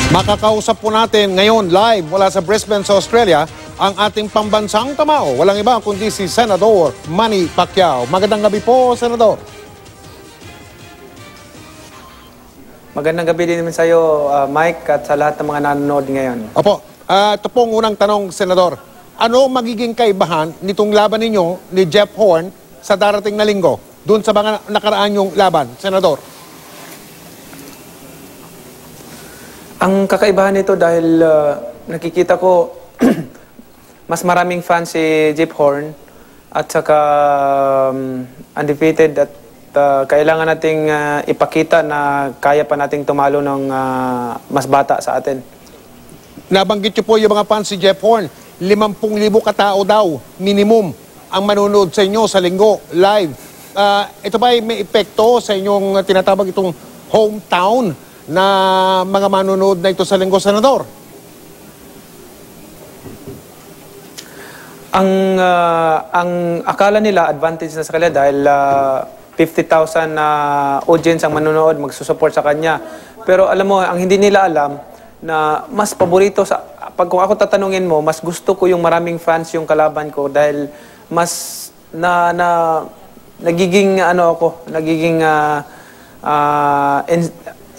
Makakausap po natin ngayon live mula sa Brisbane sa Australia ang ating pambansang kamao. Walang iba kundi si Senador Manny Pacquiao. Magandang gabi po, Senador. Magandang gabi din naman sa iyo, Mike, at sa lahat ng mga nanonood ngayon. Opo, ito pong unang tanong, Senador. Ano magiging kaibahan nitong laban ninyo ni Jeff Horn sa darating na linggo? Doon sa mga nakaraan yung laban, Senador. Ang kakaibahan nito dahil nakikita ko mas maraming fans si Jeff Horn at saka undefeated at kailangan nating ipakita na kaya pa nating tumalo ng mas bata sa atin. Nabanggit niyo po yung mga fans si Jeff Horn. 50,000 katao daw, minimum, ang manonood sa inyo sa linggo, live. Ito ba ay may epekto sa inyong tinatawag itong hometown na mga manonood na ito sa linggo, Senador? Ang akala nila advantage na sa kanila dahil 50,000 audience ang manonood, magsusupport sa kanya. Pero alam mo, ang hindi nila alam na mas paborito sa kung ako tatanungin mo, mas gusto ko yung maraming fans yung kalaban ko dahil mas nagiging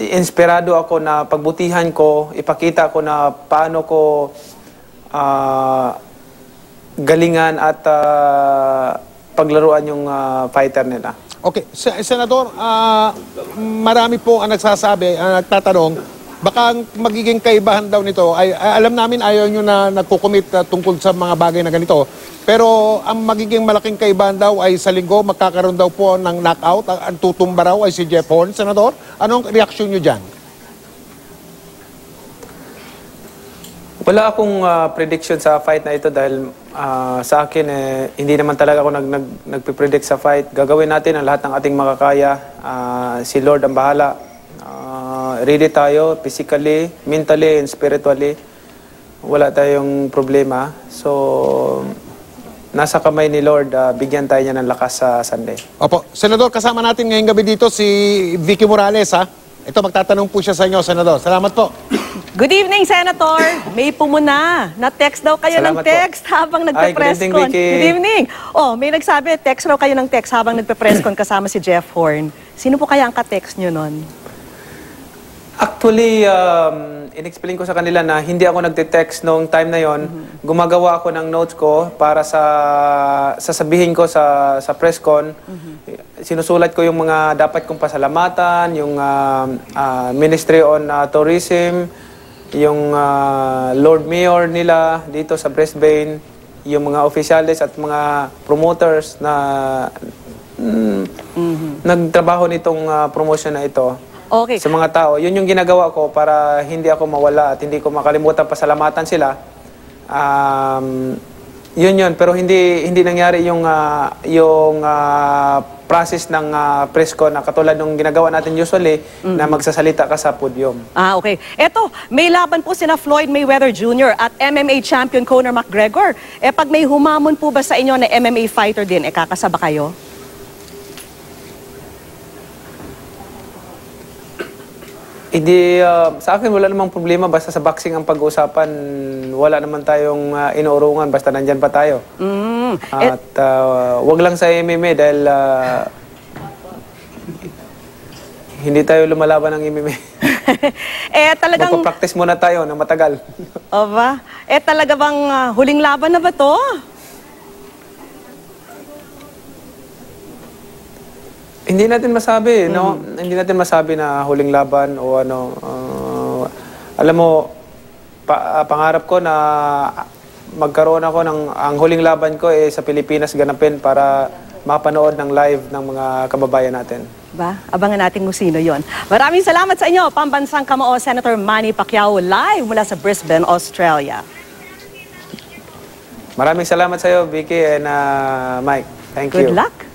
inspirado ako na pagbutihan ko, ipakita ko na paano ko galingan at paglaruan yung fighter nila. Okay, Senador, marami po ang nagsasabi, ang nagtatanong, baka ang magiging kaibahan daw nito, ay alam namin ayaw nyo na nagkukumit tungkol sa mga bagay na ganito, pero ang magiging malaking kaibahan daw ay sa linggo, magkakaroon daw po ng knockout, ang tutumba raw ay si Jeff Horn, Senador. Anong reaksyon nyo dyan? Wala akong prediction sa fight na ito dahil sa akin hindi naman talaga ako nagpipredict sa fight. Gagawin natin ang lahat ng ating makakaya. Si Lord ang bahala. Ready tayo physically, mentally, and spiritually. Wala tayong problema. So, nasa kamay ni Lord, bigyan tayo niya ng lakas sa Sunday. Opo. Senador, kasama natin ngayong gabi dito si Vicky Morales, ha? Ito, magtatanong po siya sa inyo, Senador. Salamat po. Good evening, Senator. May po muna. Na-text daw kayo ng text habang nagpe-press con. Good evening. Oh, may nagsabi, text raw kayo ng text habang nagpe-press con kasama si Jeff Horn. Sino po kaya ang ka-text nyo nun? Actually, in-explain ko sa kanila na hindi ako nagte-text noong time na yon. Gumagawa ako ng notes ko para sa sasabihin ko sa press con. Sinusulat ko yung mga dapat kong pasalamatan, yung Ministry on Tourism, yung Lord Mayor nila dito sa Brisbane, yung mga opisyalis at mga promoters na nagtrabaho nitong promotion na ito. Okay. Sa mga tao, yun yung ginagawa ko para hindi ako mawala at hindi ko makalimutan pasalamatan sila. Yun. Pero hindi nangyari yung process ng press ko na katulad ng ginagawa natin usually na magsasalita ka sa podium. Okay. Eto, may laban po sina Floyd Mayweather Jr. at MMA champion Conor McGregor. Pag may humamon po ba sa inyo na MMA fighter din, kakasaba kayo? Hindi, sa akin wala namang problema basta sa boxing ang pag-uusapan, wala naman tayong inuurungan basta nandyan pa tayo. At wag lang sa MMA dahil hindi tayo lumalaban ng MMA. Talagang magpa-practice muna tayo ng matagal. Aba, talaga bang huling laban na ba to? Hindi natin masabi, no? Hindi natin masabi na huling laban o ano. Alam mo, pangarap ko na magkaroon ako ang huling laban ko sa Pilipinas ganapin para mapanood ng live ng mga kababayan natin. Abangan natin kung sino yon. Maraming salamat sa inyo, Pambansang Kamao, Senator Manny Pacquiao, live mula sa Brisbane, Australia. Maraming salamat sa iyo, Vicky and Mike. Thank you. Good luck.